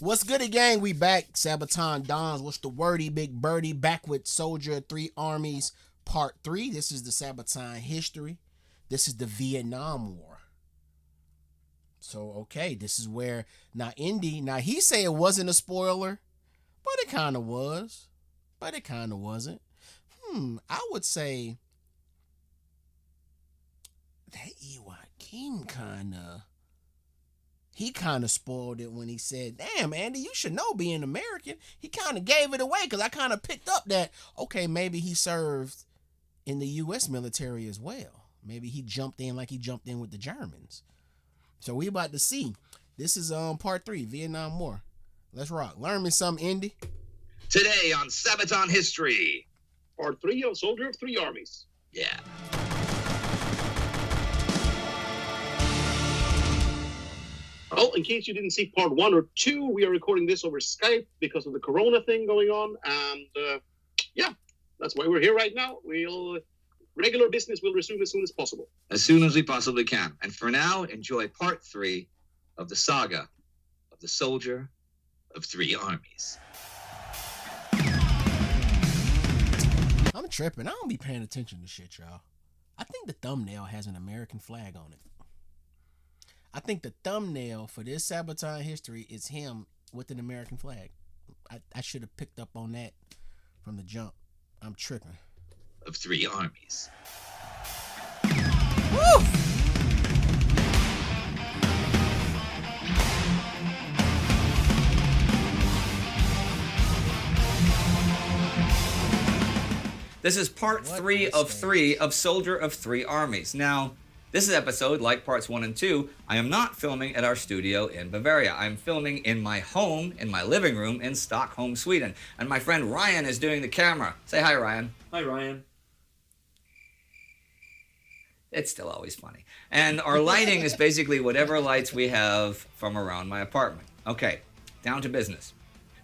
What's good, gang? We back. Sabaton Dons. What's the wordy, big birdie? Back with Soldier of Three Armies, Part 3. This is the Sabaton history. This is the Vietnam War. So, okay, this is where, now, Indy, now he say it wasn't a spoiler, but it kind of was. But it kind of wasn't. I would say that Joaquin he kind of spoiled it when he said, damn, Andy, you should know being American. He kind of gave it away because I kind of picked up that, okay, maybe he served in the U.S. military as well. Maybe he jumped in like he jumped in with the Germans. So we about to see. This is part 3, Vietnam War. Let's rock. Learn me something, Indy. Today on Sabaton History. Part 3 of Soldier of Three Armies. Yeah. Well, in case you didn't see part 1 or 2, we are recording this over Skype because of the Corona thing going on. And yeah, that's why we're here right now. Regular business will resume as soon as possible. As soon as we possibly can. And for now, enjoy part 3 of the saga of the Soldier of Three Armies. I'm tripping. I don't be paying attention to shit, y'all. I think the thumbnail has an American flag on it. I think the thumbnail for this Sabaton history is him with an American flag. I should have picked up on that from the jump. I'm tripping. Of Three Armies. Woo! This is part 3 of 3 of Soldier of Three Armies. Now, this is episode, like parts 1 and 2, I am not filming at our studio in Bavaria. I'm filming in my home, in my living room in Stockholm, Sweden. And my friend Ryan is doing the camera. Say hi, Ryan. Hi, Ryan. It's still always funny. And our lighting is basically whatever lights we have from around my apartment. Okay, down to business.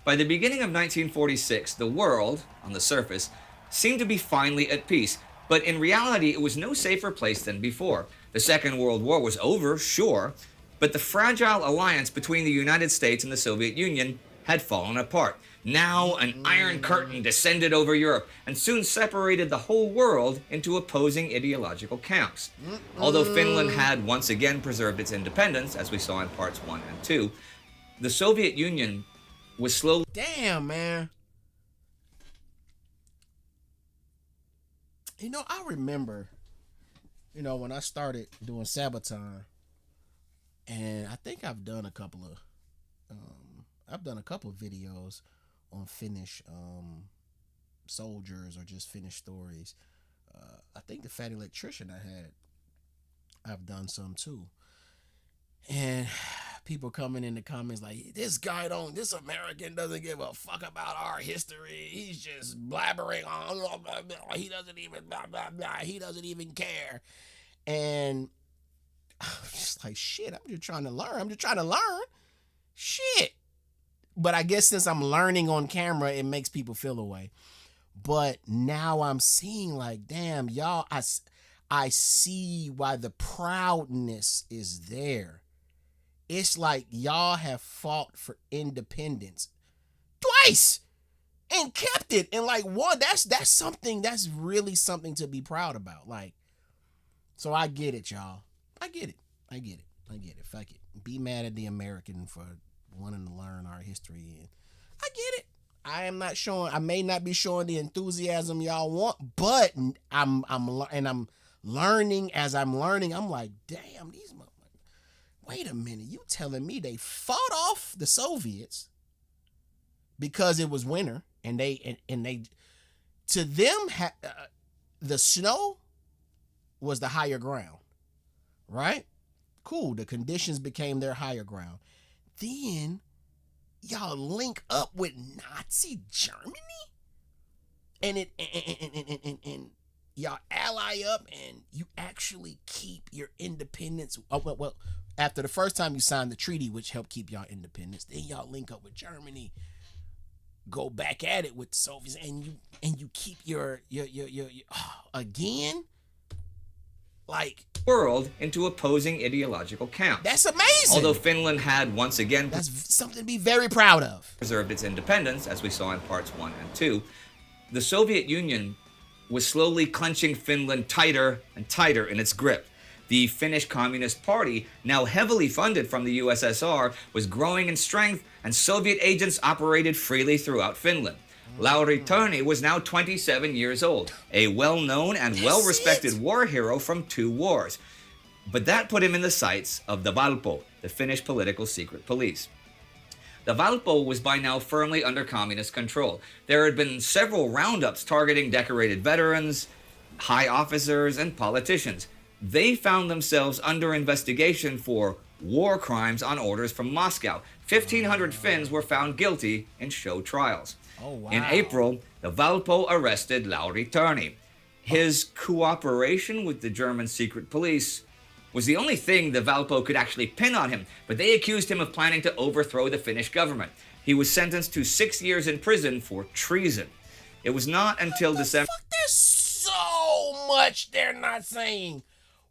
By the beginning of 1946, the world, on the surface, seemed to be finally at peace. But in reality, it was no safer place than before. The Second World War was over, sure, but the fragile alliance between the United States and the Soviet Union had fallen apart. Now an iron curtain descended over Europe and soon separated the whole world into opposing ideological camps. Although Finland had once again preserved its independence, as we saw in parts 1 and 2, the Soviet Union was slowly... Damn, man. You know, I remember, when I started doing Sabaton, and I think I've done a couple of videos on Finnish soldiers or just Finnish stories. I think the Fat Electrician I've done some too. And people coming in the comments like, this American doesn't give a fuck about our history. He's just blabbering on. He doesn't even blah, blah, blah. He doesn't even care. And I'm just like, shit, I'm just trying to learn. Shit. But I guess since I'm learning on camera, it makes people feel away. But now I'm seeing like, damn, y'all, I see why the proudness is there. It's like y'all have fought for independence twice and kept it. And like, one, that's something, that's really something to be proud about. Like, so I get it, y'all. I get it. Fuck it. Be mad at the American for wanting to learn our history. And I get it. I may not be showing the enthusiasm y'all want, but I'm learning as I'm learning. I'm like, damn, these motherfuckers. Wait a minute, you telling me they fought off the Soviets because it was winter and they to them the snow was the higher ground, right? Cool, the conditions became their higher ground. Then y'all link up with Nazi Germany and y'all ally up and you actually keep your independence. Oh, well, after the first time you signed the treaty, which helped keep y'all independence, then y'all link up with Germany, go back at it with the Soviets, and you keep your again. Like, world into opposing ideological camps. that's amazing. Although Finland had once again that's something to be very proud of. preserved its independence, as we saw in parts 1 and 2, the Soviet Union was slowly clenching Finland tighter and tighter in its grip. The Finnish Communist Party, now heavily funded from the USSR, was growing in strength, and Soviet agents operated freely throughout Finland. Lauri Tarni was now 27 years old, a well-known and well-respected war hero from 2 wars. But that put him in the sights of the Valpo, the Finnish political secret police. The Valpo was by now firmly under communist control. There had been several roundups targeting decorated veterans, high officers, and politicians. They found themselves under investigation for war crimes on orders from Moscow. 1,500 Finns were found guilty in show trials. Oh, wow. In April, the Valpo arrested Lauri Tarni. His cooperation with the German secret police was the only thing the Valpo could actually pin on him, but they accused him of planning to overthrow the Finnish government. He was sentenced to 6 years in prison for treason. It was not until December... There's so much they're not saying.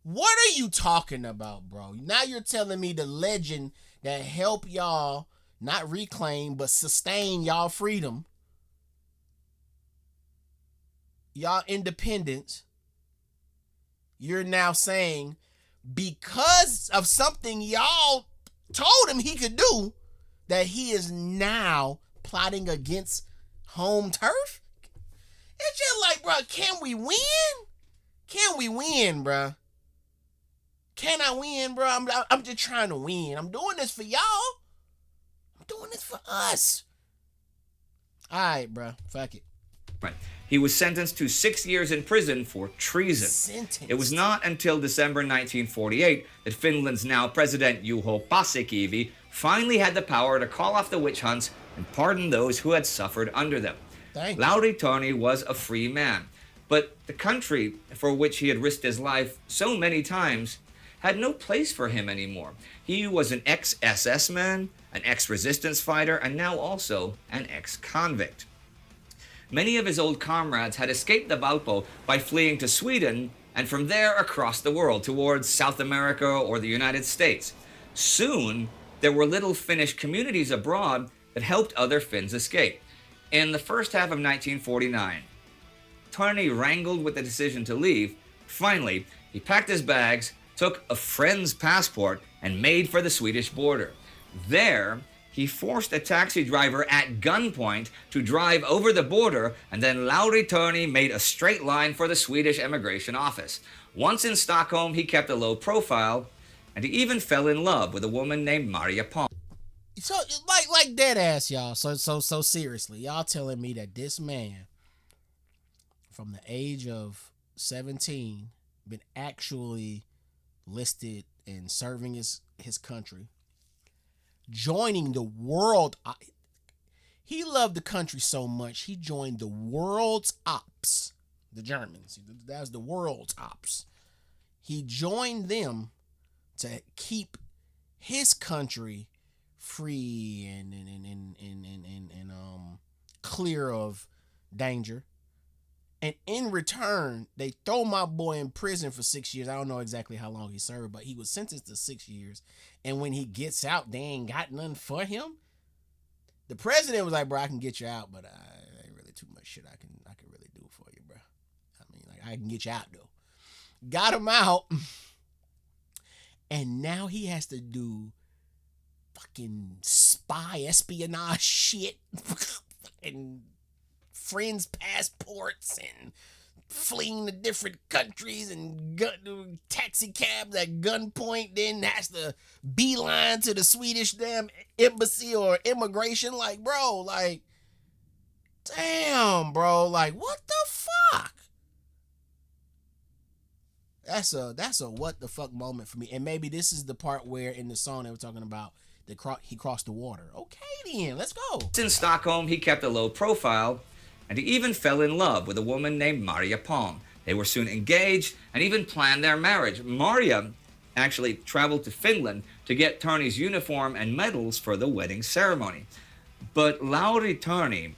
What are you talking about, bro? Now you're telling me the legend that helped y'all not reclaim but sustain y'all freedom, y'all independence. You're now saying because of something y'all told him he could do, that he is now plotting against home turf? It's just like, bro, can we win? Can we win, bro? Can I win, bro? I'm just trying to win. I'm doing this for y'all. I'm doing this for us. All right, bro. Fuck it. Right. He was sentenced to 6 years in prison for treason. Sentenced. It was not until December 1948 that Finland's now president Juho Paasikivi finally had the power to call off the witch hunts and pardon those who had suffered under them. Thank you. Lauri Tarni was a free man, but the country for which he had risked his life so many times had no place for him anymore. He was an ex-SS man, an ex-resistance fighter, and now also an ex-convict. Many of his old comrades had escaped the Valpo by fleeing to Sweden and from there across the world towards South America or the United States. Soon, there were little Finnish communities abroad that helped other Finns escape. In the first half of 1949, Tarni wrangled with the decision to leave. Finally, he packed his bags, took a friend's passport, and made for the Swedish border. There, he forced a taxi driver at gunpoint to drive over the border, and then Lauri Tarni made a straight line for the Swedish immigration office. Once in Stockholm, he kept a low profile, and he even fell in love with a woman named Maria Palm. So, like dead ass, y'all. So seriously, y'all telling me that this man, from the age of 17, been actually listed and serving his country, joining the world. He loved the country so much, he joined the world's ops, the Germans. That was the world's ops. He joined them to keep his country free and clear of danger. And in return, they throw my boy in prison for 6 years. I don't know exactly how long he served, but he was sentenced to 6 years. And when he gets out, they ain't got nothing for him. The president was like, bro, I can get you out, but ain't really too much shit I can really do for you, bro. I mean, like, I can get you out, though. Got him out. And now he has to do fucking spy espionage shit. And friends' passports and fleeing to different countries and taxi cabs at gunpoint, then has to beeline to the Swedish damn embassy or immigration. Like, bro, like, damn, bro, like, what the fuck? That's a what the fuck moment for me. And maybe this is the part where in the song they were talking about he crossed the water. Okay, then, let's go. In Stockholm, he kept a low profile, and he even fell in love with a woman named Maria Palm. They were soon engaged and even planned their marriage. Maria actually traveled to Finland to get Tarni's uniform and medals for the wedding ceremony. But Lauri Tarni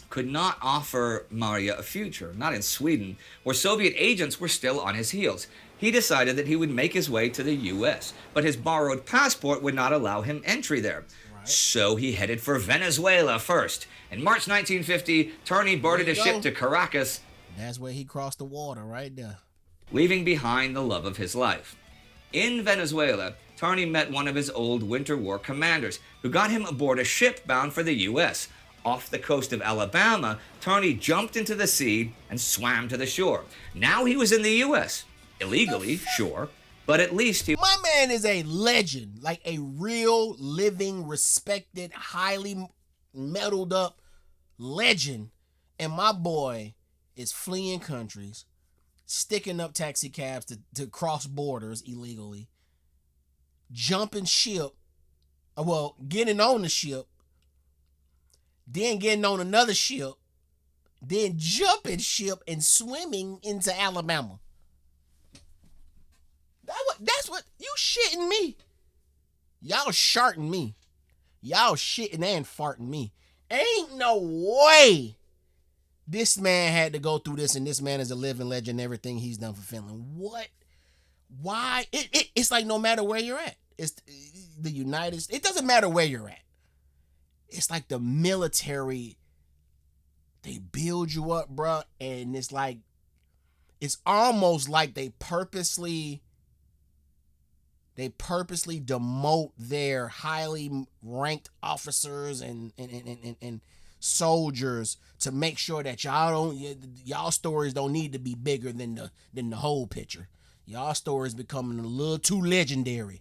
could not offer Maria a future, not in Sweden, where Soviet agents were still on his heels. he decided that he would make his way to the U.S., but his borrowed passport would not allow him entry there. Right. So he headed for Venezuela first. In March 1950, Turney boarded a ship to Caracas. That's where he crossed the water, right there. Leaving behind the love of his life. In Venezuela, Turney met one of his old Winter War commanders, who got him aboard a ship bound for the U.S. Off the coast of Alabama, Turney jumped into the sea and swam to the shore. Now he was in the U.S. Illegally, sure, but at least he... My man is a legend, like a real, living, respected, highly meddled up legend. And my boy is fleeing countries, sticking up taxi cabs to cross borders illegally, jumping ship, well, getting on the ship, then getting on another ship, then jumping ship and swimming into Alabama. That's what you shitting me. Y'all sharting me. Y'all shitting and farting me. Ain't no way this man had to go through this, and this man is a living legend, everything he's done for Finland. What? Why? It's like no matter where you're at. It's the United States. It doesn't matter where you're at. It's like the military, they build you up, bro, and it's like, it's almost like they purposely demote their highly ranked officers and soldiers to make sure that y'all stories don't need to be bigger than the whole picture. Y'all stories becoming a little too legendary.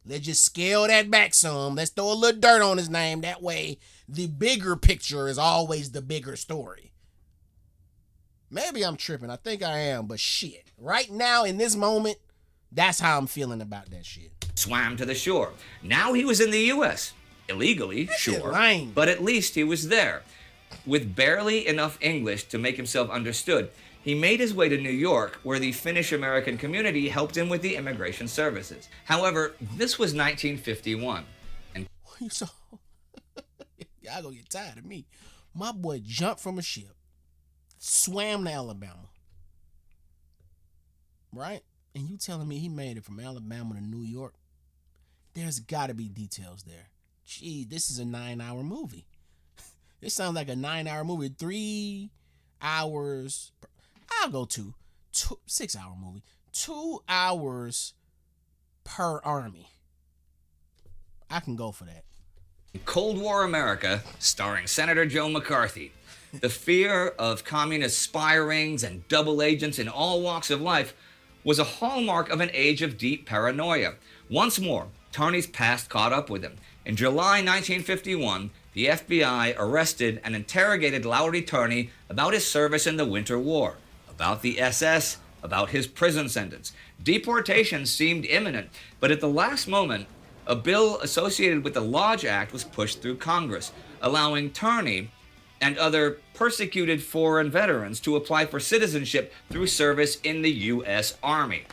Let's just scale that back some. Let's throw a little dirt on his name. That way, the bigger picture is always the bigger story. Maybe I'm tripping. I think I am, but shit. Right now, in this moment, that's how I'm feeling about that shit. Swam to the shore. Now he was in the U.S. Illegally, sure, but at least he was there. With barely enough English to make himself understood, he made his way to New York, where the Finnish-American community helped him with the immigration services. However, this was 1951. And So, y'all gonna get tired of me. My boy jumped from a ship, swam to Alabama, right? And you telling me he made it from Alabama to New York? There's got to be details there. Gee, this is a 9-hour movie. This sounds like a 9-hour movie. 3 hours. I'll go 6-hour movie. 2 hours per army. I can go for that. Cold War America, starring Senator Joe McCarthy. The fear of communist spy rings and double agents in all walks of life was a hallmark of an age of deep paranoia. Once more, Turney's past caught up with him. In July 1951, the FBI arrested and interrogated Lowry Turney about his service in the Winter War, about the SS, about his prison sentence. Deportation seemed imminent, but at the last moment, a bill associated with the Lodge Act was pushed through Congress, allowing Turney and other persecuted foreign veterans to apply for citizenship through service in the U.S. Army.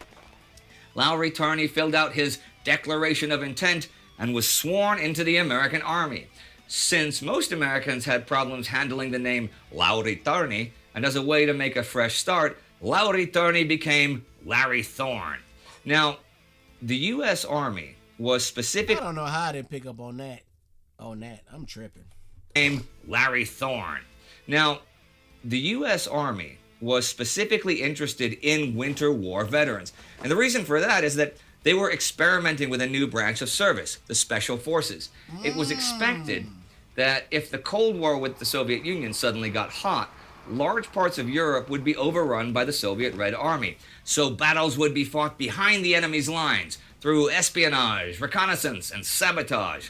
Lowry Turney filled out his Declaration of Intent and was sworn into the American Army. Since most Americans had problems handling the name Lowry Turney, and as a way to make a fresh start, Lowry Turney became Larry Thorne. Now, the U.S. Army was specific... I don't know how I didn't pick up on that. I'm tripping. Named Larry Thorne. Now, the U.S. Army was specifically interested in Winter War veterans. And the reason for that is that they were experimenting with a new branch of service, the Special Forces. It was expected that if the Cold War with the Soviet Union suddenly got hot, large parts of Europe would be overrun by the Soviet Red Army. So battles would be fought behind the enemy's lines through espionage, reconnaissance, and sabotage.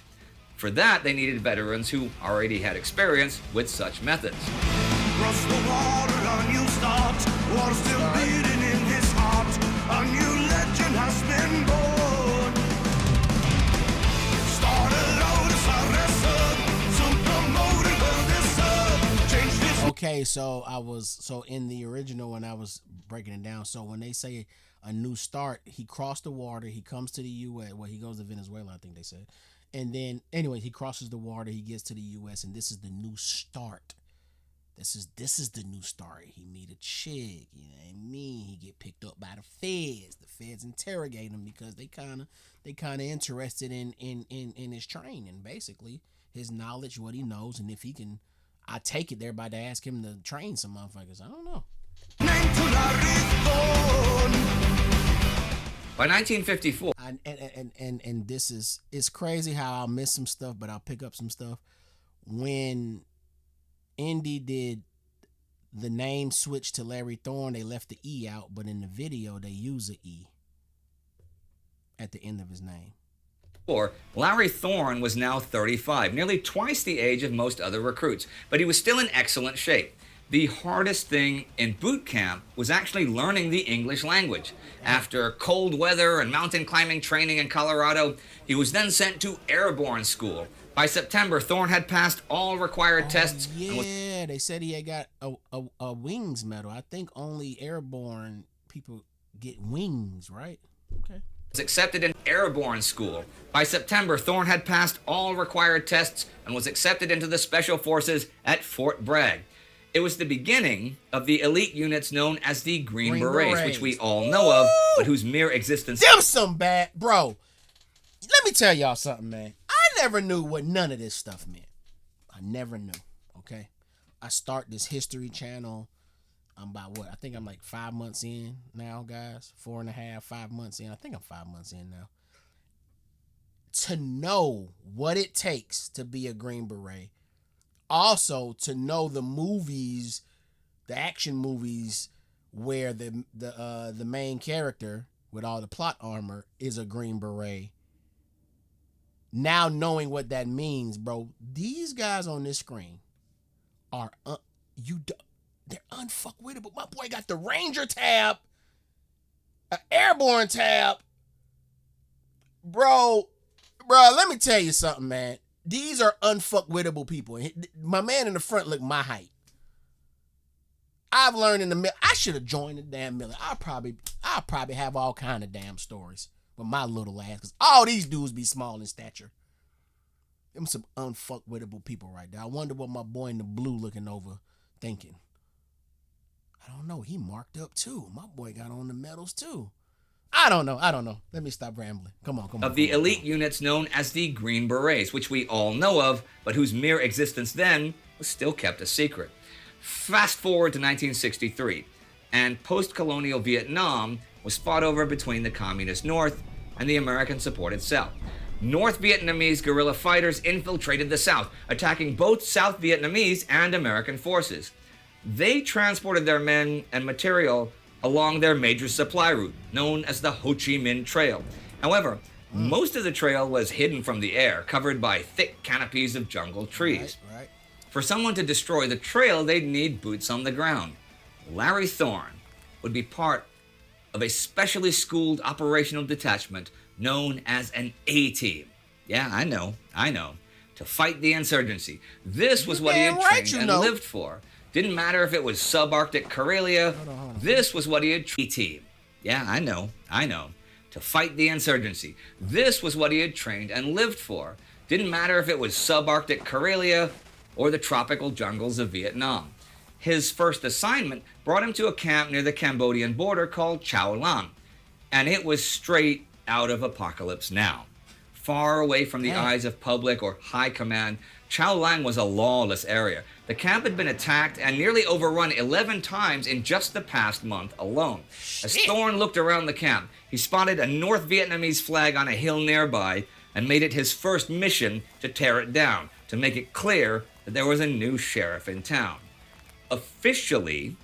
For that, they needed veterans who already had experience with such methods. Cross the water, a new start. Water still beating in his heart. A new legend has been born. Start a lotus, a wrestle. Some promoted will this change this. Okay, so in the original when I was breaking it down, so when they say a new start, he crossed the water, he comes to the U.S. Well, he goes to Venezuela, I think they said. And then, anyway, he crosses the water, he gets to the U.S., and this is the new start. This is the new story. He meet a chick, you know what I mean? He get picked up by the feds. The feds interrogate him because they kind of interested in his training, basically his knowledge, what he knows, and if he can. I take it they're about to ask him to train some motherfuckers. I don't know. By 1954, And this is, it's crazy how I'll miss some stuff, but I'll pick up some stuff. When Indy did the name switch to Larry Thorne, they left the E out, but in the video they use a E at the end of his name. Larry Thorne was now 35, nearly twice the age of most other recruits, but he was still in excellent shape. The hardest thing in boot camp was actually learning the English language. After cold weather and mountain climbing training in Colorado, he was then sent to airborne school. By September, Thorne had passed all required tests. Yeah, they said he had got a wings medal. I think only airborne people get wings, right? Okay. Was accepted in airborne school. By September, Thorne had passed all required tests and was accepted into the Special Forces at Fort Bragg. It was the beginning of the elite units known as the Green Berets, which we all know of, but whose mere existence... Them some bad... Bro, let me tell y'all something, man. I never knew what none of this stuff meant. I never knew, okay? I start this history channel. I'm about what? I think I'm like 5 months in now, guys. 4.5, 5 months in. I think I'm 5 months in now. To know what it takes to be a Green Beret. Also, to know the movies, the action movies, where the main character with all the plot armor is a Green Beret. Now knowing what that means, bro, these guys on this screen are they're unfuckwittable. My boy got the Ranger tab, an airborne tab, bro. Let me tell you something, man. These are unfuckwittable people. My man in the front look my height. I've learned in the middle. I should have joined the damn military. I'll probably have all kind of damn stories with my little ass, because all these dudes be small in stature. Them some unfuckwittable people right there. I wonder what my boy in the blue looking over thinking. I don't know. He marked up too. My boy got on the medals too. I don't know. Let me stop rambling. Come on. Of the elite units known as the Green Berets, which we all know of, but whose mere existence then was still kept a secret. Fast forward to 1963, and post-colonial Vietnam was fought over between the Communist North and the American-supported South. North Vietnamese guerrilla fighters infiltrated the South, attacking both South Vietnamese and American forces. They transported their men and material along their major supply route, known as the Ho Chi Minh Trail. However, most of the trail was hidden from the air, covered by thick canopies of jungle trees. Right. For someone to destroy the trail, they'd need boots on the ground. Larry Thorne would be part of a specially schooled operational detachment known as an A-Team. Yeah, I know. To fight the insurgency. This was what he had trained and lived for. Didn't matter if it was subarctic Karelia. Hold on. This was what he had trained. Yeah, I know. To fight the insurgency. This was what he had trained and lived for. Didn't matter if it was subarctic Karelia or the tropical jungles of Vietnam. His first assignment brought him to a camp near the Cambodian border called Chao Lang, and it was straight out of Apocalypse Now. Far away from the eyes of public or high command, Chao Lang was a lawless area. The camp had been attacked and nearly overrun 11 times in just the past month alone. As Thorne looked around the camp, he spotted a North Vietnamese flag on a hill nearby and made it his first mission to tear it down, to make it clear that there was a new sheriff in town. Officially,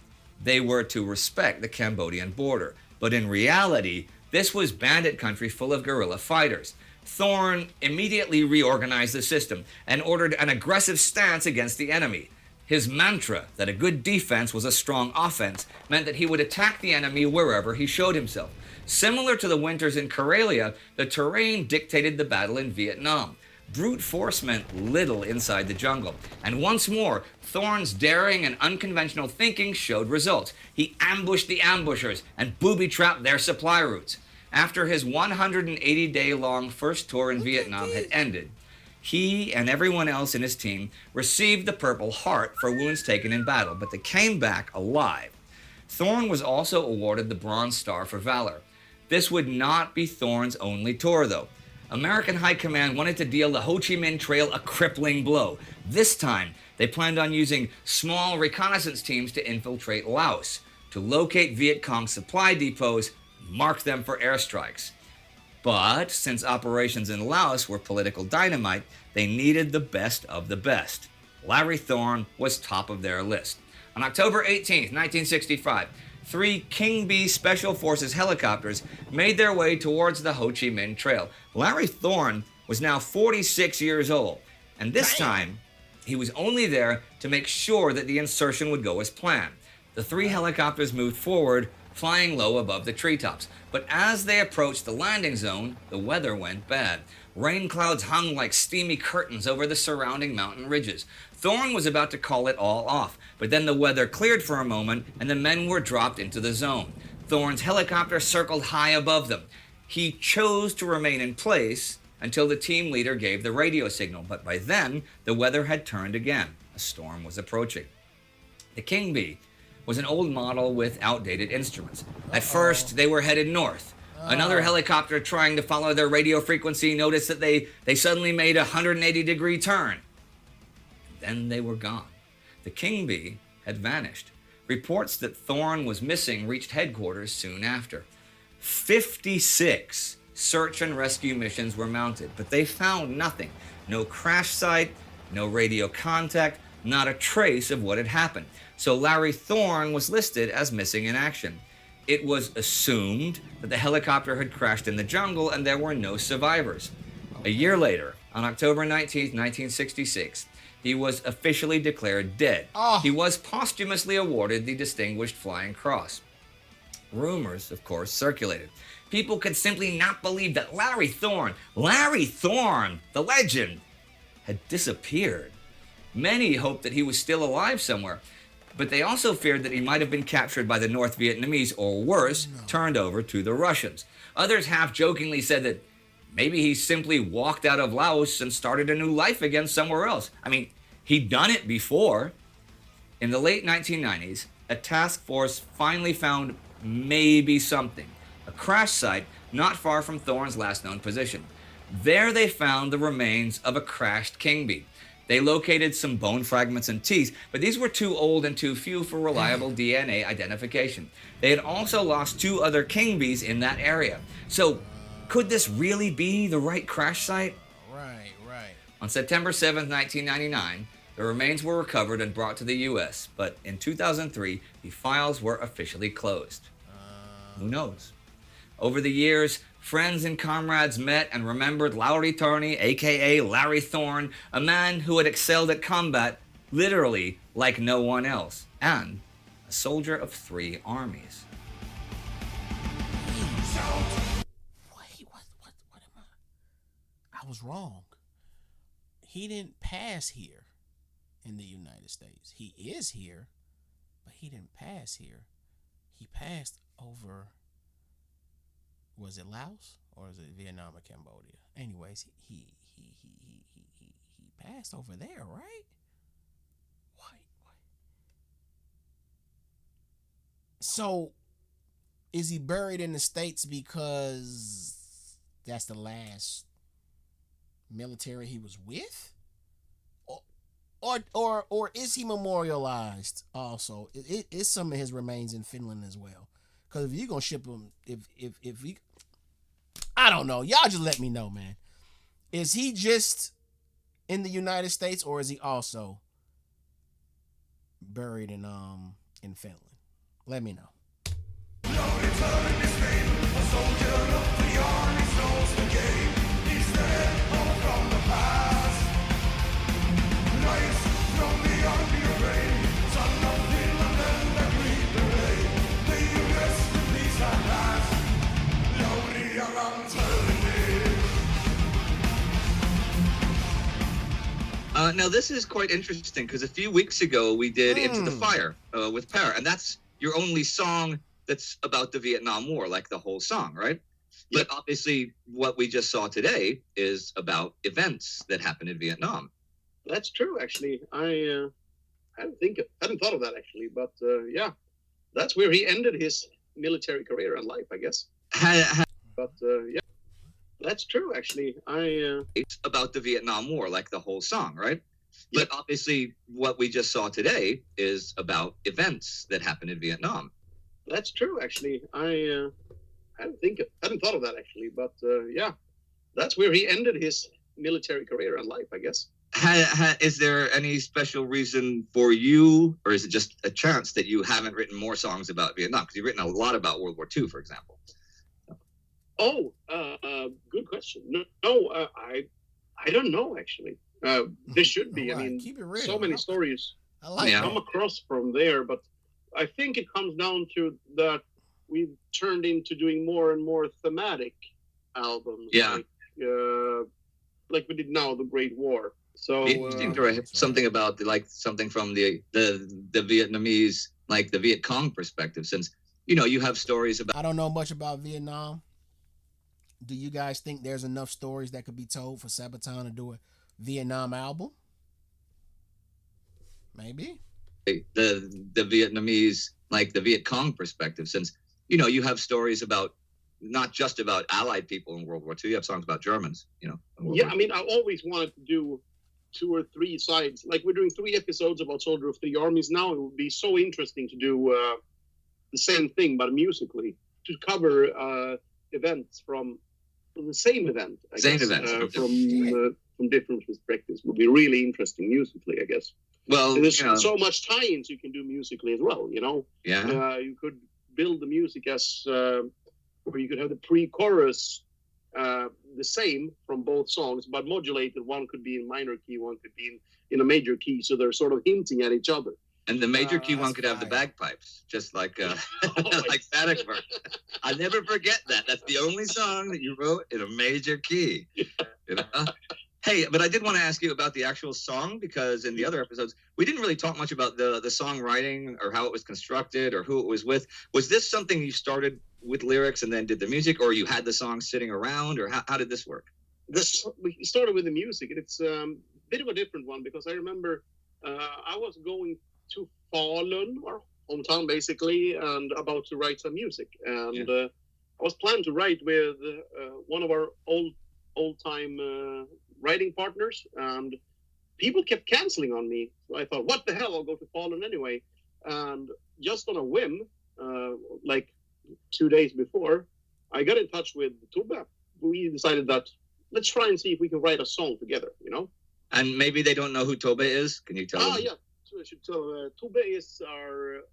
they were to respect the Cambodian border, but in reality, this was bandit country full of guerrilla fighters. Thorne immediately reorganized the system and ordered an aggressive stance against the enemy. His mantra that a good defense was a strong offense meant that he would attack the enemy wherever he showed himself. Similar to the winters in Karelia, the terrain dictated the battle in Vietnam. Brute force meant little inside the jungle. And once more, Thorne's daring and unconventional thinking showed results. He ambushed the ambushers and booby-trapped their supply routes. After his 180-day-long first tour in Vietnam had ended, He and everyone else in his team received the Purple Heart for wounds taken in battle, but they came back alive. Thorne was also awarded the Bronze Star for valor. This would not be Thorne's only tour, though. American High Command wanted to deal the Ho Chi Minh Trail a crippling blow. This time, they planned on using small reconnaissance teams to infiltrate Laos, to locate Viet Cong supply depots, mark them for airstrikes. But since operations in Laos were political dynamite, they needed the best of the best. Larry Thorne was top of their list. On October 18, 1965, 3 King B Special Forces helicopters made their way towards the Ho Chi Minh Trail. Larry Thorne was now 46 years old, and this time, he was only there to make sure that the insertion would go as planned. The 3 helicopters moved forward, flying low above the treetops. But as they approached the landing zone, the weather went bad. Rain clouds hung like steamy curtains over the surrounding mountain ridges. Thorne was about to call it all off, but then the weather cleared for a moment and the men were dropped into the zone. Thorne's helicopter circled high above them. He chose to remain in place until the team leader gave the radio signal, but by then, the weather had turned again. A storm was approaching. The King Bee was an old model with outdated instruments. At first, they were headed north. Another helicopter trying to follow their radio frequency noticed that they suddenly made a 180-degree turn. Then they were gone. The King Bee had vanished. Reports that Thorne was missing reached headquarters soon after. 56 search and rescue missions were mounted, but they found nothing. No crash site, no radio contact, not a trace of what had happened. So Larry Thorne was listed as missing in action. It was assumed that the helicopter had crashed in the jungle and there were no survivors. A year later, on October 19, 1966, he was officially declared dead. He was posthumously awarded the Distinguished Flying Cross. Rumors, of course, circulated. People could simply not believe that Larry Thorne, the legend, had disappeared. Many hoped that he was still alive somewhere, but they also feared that he might have been captured by the North Vietnamese, or worse, turned over to the Russians. Others half-jokingly said that maybe he simply walked out of Laos and started a new life again somewhere else. I mean, he'd done it before. In the late 1990s, a task force finally found maybe something. A crash site not far from Thorne's last known position. There they found the remains of a crashed King Bee. They located some bone fragments and teeth, but these were too old and too few for reliable DNA identification. They had also lost 2 other King Bees in that area. So, could this really be the right crash site? Right. On September 7, 1999, the remains were recovered and brought to the U.S., but in 2003, the files were officially closed. Who knows? Over the years, friends and comrades met and remembered Larry Thorne, aka Larry Thorne, a man who had excelled at combat literally like no one else, and a soldier of 3 armies. Wait, what am I was wrong. He didn't pass here in the United States. He is here, but he didn't pass here. He passed over, was it Laos or is it Vietnam or Cambodia? Anyways, he passed over there, right? Wait. So, is he buried in the States because that's the military he was with, or is he memorialized also? Is some of his remains in Finland as well? Because if you're gonna ship him, if we, I don't know. Y'all just let me know, man. Is he just in the United States, or is he also buried in Finland? Let me know. Now, this is quite interesting because a few weeks ago we did Into the Fire with Parrot, and that's your only song that's about the Vietnam War, like the whole song, right? But obviously, what we just saw today is about events that happened in Vietnam. That's true, actually. I hadn't thought of that actually, but yeah, that's where he ended his military career and life, I guess. But yeah, that's true, actually. It's about the Vietnam War, like the whole song, right? But obviously, what we just saw today is about events that happened in Vietnam. That's true, actually. I hadn't thought of that actually, but yeah, that's where he ended his military career and life, I guess. Is there any special reason for you, or is it just a chance that you haven't written more songs about Vietnam? Because you've written a lot about World War II, for example. Oh, good question. No, I don't know actually. There should be. Right. I mean, Keep it real. so many stories I like come across from there, but I think it comes down to that we've turned into doing more and more thematic albums. Yeah. Like we did now, The Great War. So Interesting to write something about something from the Vietnamese, like the Viet Cong perspective, since you have stories about. I don't know much about Vietnam. Do you guys think there's enough stories that could be told for Sabaton to do a Vietnam album? Maybe. The Vietnamese, like the Viet Cong perspective, since you have stories about not just about Allied people in World War II. You have songs about Germans. Yeah, I mean, I always wanted to do 2 or 3 sides. Like we're doing 3 episodes about Soldier of 3 Armies now. It would be so interesting to do the same thing, but musically, to cover events from the same event. I guess, from different perspectives would be really interesting musically, I guess. Well, and there's so much tie-ins you can do musically as well. Yeah. You could build the music as where you could have the pre-chorus the same from both songs, but modulated. One could be in minor key, one could be in a major key, so they're sort of hinting at each other. And the major key one could have the bagpipes, just like like Staticburg. I never forget that. That's the only song that you wrote in a major key. Hey, but I did want to ask you about the actual song, because in the other episodes, we didn't really talk much about the songwriting or how it was constructed or who it was with. Was this something you started with lyrics and then did the music, or you had the song sitting around, or how did this work? We started with the music, and it's a bit of a different one, because I remember I was going to Falun, our hometown basically, and about to write some music. And I was planning to write with one of our old-time writing partners, and people kept canceling on me. So I thought, what the hell, I'll go to Falun anyway. And just on a whim, like 2 days before, I got in touch with Tube. We decided that let's try and see if we can write a song together, And maybe they don't know who Tobe is. Can you tell them? Yeah. So I should tell. Tube is our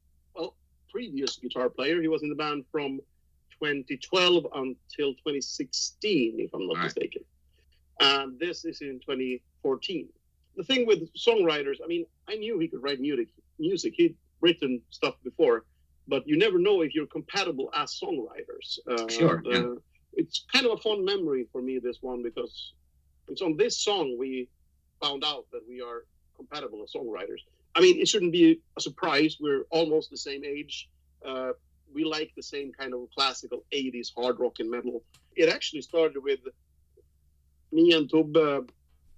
previous guitar player. He was in the band from 2012 until 2016, if I'm not mistaken. And this is in 2014. The thing with songwriters, I mean, I knew he could write music. He'd written stuff before, but you never know if you're compatible as songwriters. Sure. It's kind of a fond memory for me, this one, because it's on this song we found out that we are compatible as songwriters. I mean, it shouldn't be a surprise. We're almost the same age. We like the same kind of classical 80s hard rock and metal. It actually started with me and Tube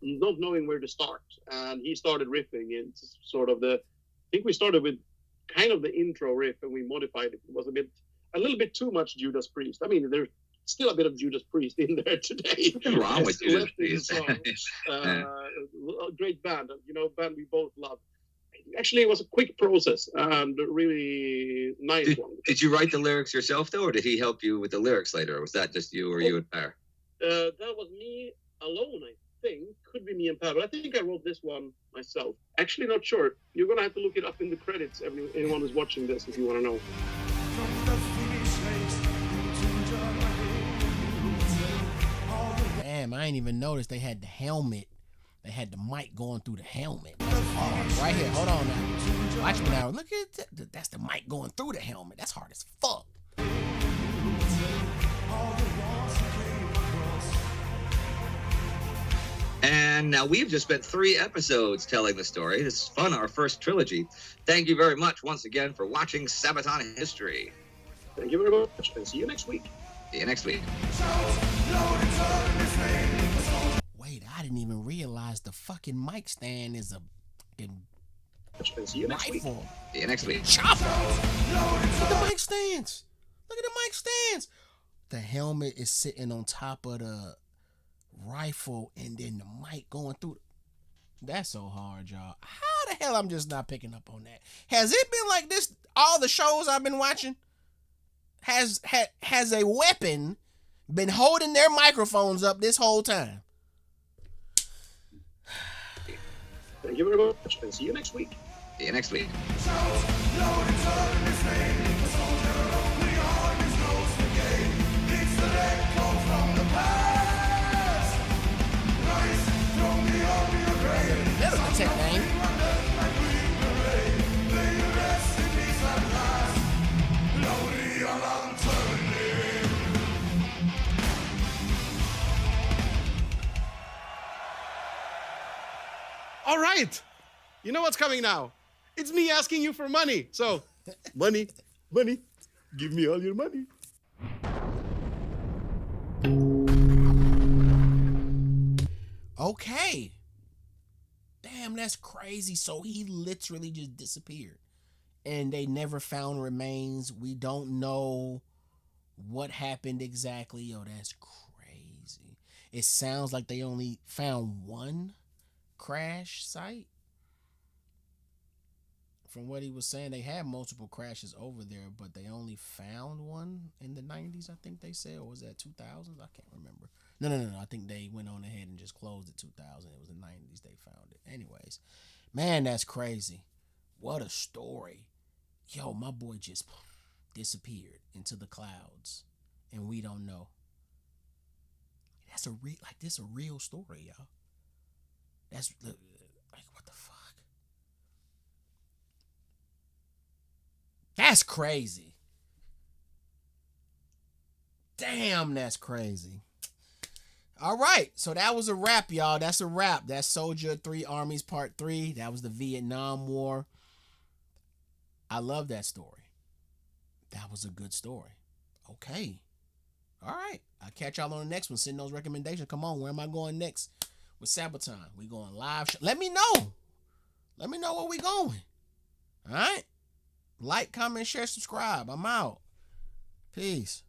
not knowing where to start. And he started riffing. It's sort of I think we started with kind of the intro riff, and we modified it. It was a little bit too much Judas Priest. I mean, there's still a bit of Judas Priest in there today. What's wrong with Judas Priest? A great band, band we both love. Actually, it was a quick process and a really nice one. Did you write the lyrics yourself, though, or did he help you with the lyrics later? Or was that just you or you and Per? That was me alone, I think. Could be me and Per, but I think I wrote this one myself. Actually, not sure. You're going to have to look it up in the credits, anyone who's watching this, if you want to know. Damn, I ain't even noticed they had the helmet. They had the mic going through the helmet. That's hard. Right here, hold on now. Watch me now. Look at that. That's the mic going through the helmet. That's hard as fuck. And now we've just spent 3 episodes telling the story. This is fun, our first trilogy. Thank you very much once again for watching Sabaton History. Thank you very much, and see you next week. See you next week. Wait, I didn't even realize the fucking mic stand is a fucking See you next week. rifle. See you next week. Chopper. Look at the mic stands. Look at the mic stands. The helmet is sitting on top of the rifle, and then the mic going through. That's so hard, y'all. How the hell I'm just not picking up on that? Has it been like this all the shows I've been watching? Has a weapon been holding their microphones up this whole time? Thank you very much, and see you next week. See you next week. That's a tech name. All right. You know what's coming now? It's me asking you for money. So, money, give me all your money. Okay. Damn, that's crazy. So he literally just disappeared. And they never found remains. We don't know what happened exactly. Yo, that's crazy. It sounds like they only found one crash site. From what he was saying, they had multiple crashes over there, but they only found one in the 90s, I think they said. Or was that 2000s? I can't remember. No. I think they went on ahead and just closed it 2000. It was the 90s they found it. Anyways, man, that's crazy. What a story. Yo, my boy just disappeared into the clouds, and we don't know. That's a real story, y'all. That's like, what the fuck? That's crazy. Damn, that's crazy. All right, so that was a wrap, y'all. That's a wrap. That's Soldier 3 Armies Part 3. That was the Vietnam War. I love that story. That was a good story. Okay. All right. I'll catch y'all on the next one. Send those recommendations. Come on, where am I going next? With Sabaton. We going live. Let me know. Let me know where we going. All right. Like, comment, share, subscribe. I'm out. Peace.